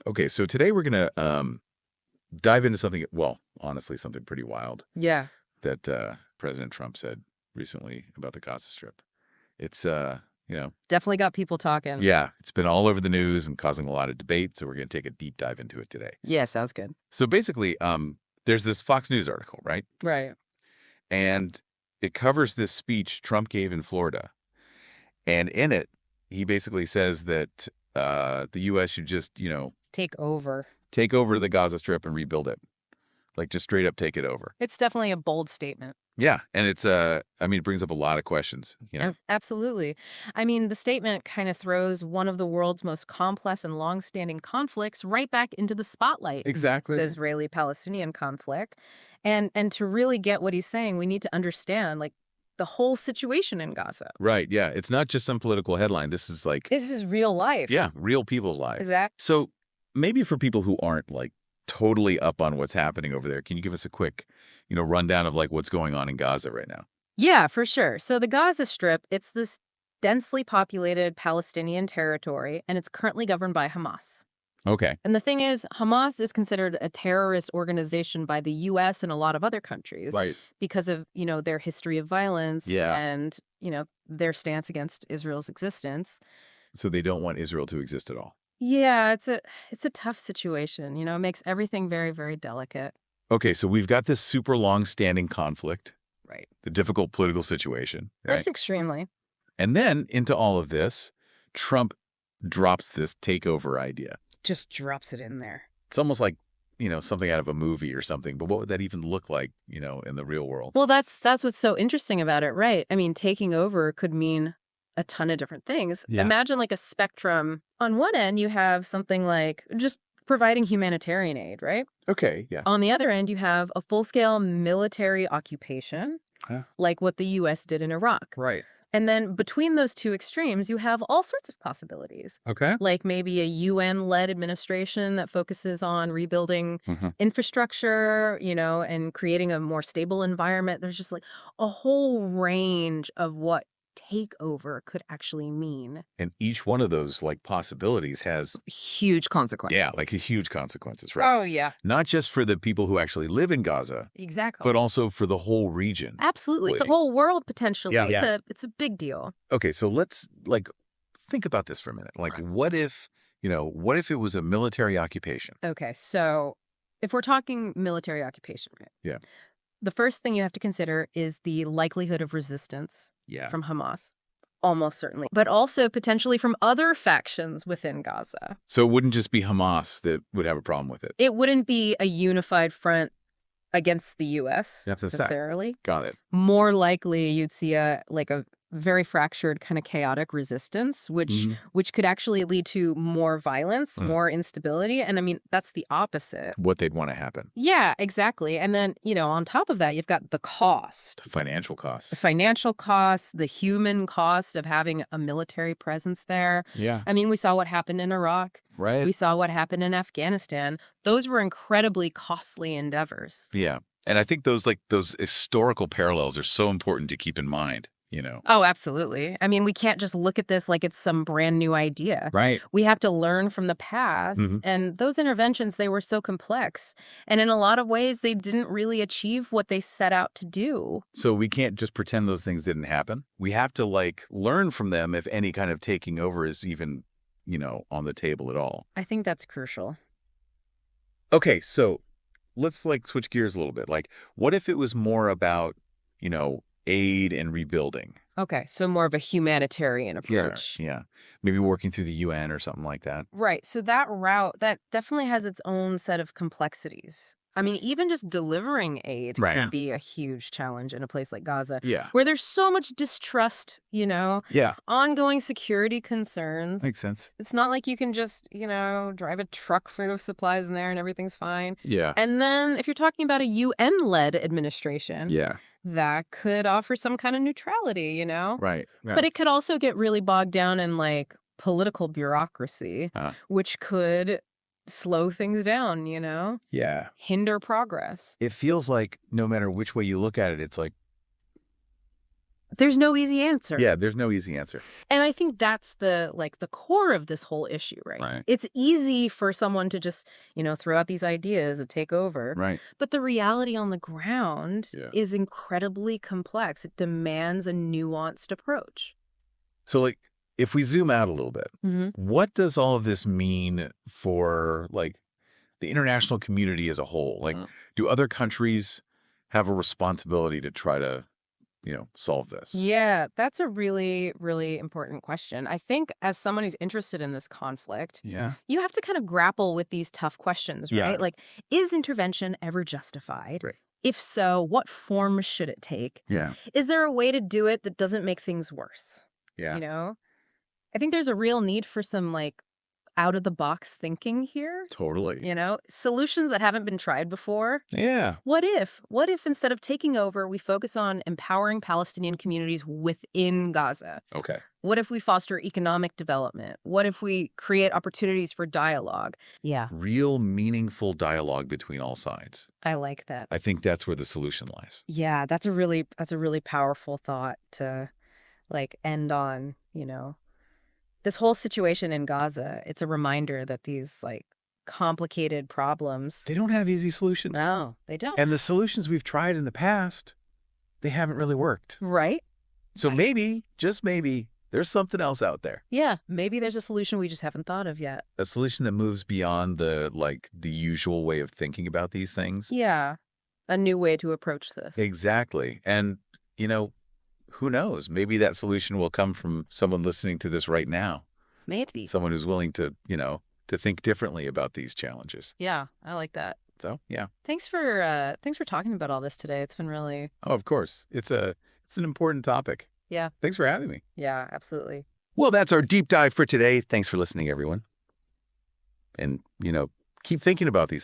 Okay, so today we're going to dive into something, well, honestly, something pretty wild Yeah. that President Trump said recently about the Gaza Strip. It's, you know, Definitely got people talking. yeah, it's been all over the news and causing a lot of debate, so we're going to take a deep dive into it today. Yeah, sounds good. So basically, there's this Fox News article, right? Right. And it covers this speech Trump gave in Florida. And in it, he basically says that the U.S. should just, Take over. take over the Gaza Strip and rebuild it. Like, just straight up take it over. It's definitely a bold statement. Yeah, and it's I mean, it brings up a lot of questions, Absolutely. I mean, the statement kind of throws one of the world's most complex and long-standing conflicts right back into the spotlight. Exactly. The Israeli-Palestinian conflict. And to really get what he's saying, we need to understand, like, the whole situation in Gaza. Right, yeah. It's not just some political headline. This is like, This is real life. yeah, real people's lives. Exactly. So maybe for people who aren't like totally up on what's happening over there, can you give us a quick, rundown of like what's going on in Gaza right now? Yeah, for sure. So the Gaza Strip, it's this densely populated Palestinian territory, and it's currently governed by Hamas. Okay. And the thing is, Hamas is considered a terrorist organization by the U.S. and a lot of other countries Right. because of, their history of violence Yeah. and, their stance against Israel's existence. So they don't want Israel to exist at all. Yeah, it's a tough situation. It makes everything very, very delicate. Okay, so we've got this super long-standing conflict, Right. the difficult political situation, right? Most extremely. And then into all of this, Trump drops this takeover idea. Just drops it in there. It's almost like, something out of a movie or something, but what would that even look like, in the real world? Well, that's what's so interesting about it, right? I mean, taking over could mean a ton of different things. Yeah. Imagine like a spectrum. On one end, you have something like just providing humanitarian aid, right? Okay, yeah. On the other end, you have a full-scale military occupation, like what the U.S. did in Iraq. Right. And then between those two extremes, you have all sorts of possibilities. Okay. Like maybe a UN-led administration that focuses on rebuilding infrastructure, and creating a more stable environment. There's just like a whole range of what takeover could actually mean. And each one of those like possibilities has, Huge consequence. yeah, like huge consequences, right? Oh, yeah. Not just for the people who actually live in Gaza, Exactly. but also for the whole region. Absolutely. The whole world, potentially. Yeah. It's a big deal. Okay, so let's like think about this for a minute. Like, what if it was a military occupation? Okay, so if we're talking military occupation, right? Yeah. The first thing you have to consider is the likelihood of resistance Yeah. from Hamas. Almost certainly. But also potentially from other factions within Gaza. So it wouldn't just be Hamas that would have a problem with it. It wouldn't be a unified front against the U.S. That's a necessarily. Got it. More likely, you'd see a very fractured kind of chaotic resistance, which could actually lead to more violence, more instability. And I mean, that's the opposite. What they'd want to happen. Yeah, exactly. And then, on top of that, you've got the cost. Financial costs. The financial costs, the human cost of having a military presence there. Yeah. I mean, we saw what happened in Iraq. Right. We saw what happened in Afghanistan. Those were incredibly costly endeavors. Yeah. And I think those historical parallels are so important to keep in mind, Oh, absolutely. I mean, we can't just look at this like it's some brand new idea. Right. We have to learn from the past. And those interventions, they were so complex. And in a lot of ways, they didn't really achieve what they set out to do. So we can't just pretend those things didn't happen. We have to learn from them if any kind of taking over is even, on the table at all. I think that's crucial. Okay, so let's switch gears a little bit. Like, what if it was more about, aid and rebuilding? Okay, so more of a humanitarian approach. Yeah. Maybe working through the UN or something like that. Right. So that route, that definitely has its own set of complexities. I mean, even just delivering aid can be a huge challenge in a place like Gaza, Yeah. where there's so much distrust, Yeah. ongoing security concerns. Makes sense. It's not like you can just, drive a truck full of supplies in there and everything's fine. Yeah. And then if you're talking about a UN-led administration, Yeah. that could offer some kind of neutrality, Right. But it could also get really bogged down in political bureaucracy, which could slow things down, Yeah. hinder progress. It feels like no matter which way you look at it, it's like There's no easy answer. Yeah, there's no easy answer. And I think that's the core of this whole issue, right? Right. It's easy for someone to just, throw out these ideas and take over. Right. But the reality on the ground Yeah. is incredibly complex. It demands a nuanced approach. So, like, if we zoom out a little bit, Mm-hmm. what does all of this mean for, like, the international community as a whole? Like, do other countries have a responsibility to try to, solve this? Yeah, that's a really, really important question. I think as someone who's interested in this conflict, Yeah. you have to kind of grapple with these tough questions, Yeah. right? Like, is intervention ever justified? Right. If so, what form should it take? Yeah. Is there a way to do it that doesn't make things worse? Yeah. I think there's a real need for some like out of the box thinking here, Totally. solutions that haven't been tried before. Yeah. What if instead of taking over, we focus on empowering Palestinian communities within Gaza? Okay. What if we foster economic development? What if we create opportunities for dialogue? Yeah, Real meaningful dialogue between all sides. I like that. I think that's where the solution lies. Yeah, that's a really powerful thought to like end on, This whole situation in Gaza, it's a reminder that these like complicated problems. They don't have easy solutions. No, they don't. And the solutions we've tried in the past, they haven't really worked. Right? So maybe, just maybe, there's something else out there. Yeah, maybe there's a solution we just haven't thought of yet. A solution that moves beyond the usual way of thinking about these things. Yeah, a new way to approach this. Exactly. And, who knows? Maybe that solution will come from someone listening to this right now. Maybe. Someone who's willing to, to think differently about these challenges. Yeah, I like that. So, yeah. Thanks for talking about all this today. It's been really. Oh, of course. It's an important topic. Yeah. Thanks for having me. Yeah, absolutely. Well, that's our deep dive for today. Thanks for listening, everyone. And, keep thinking about these things.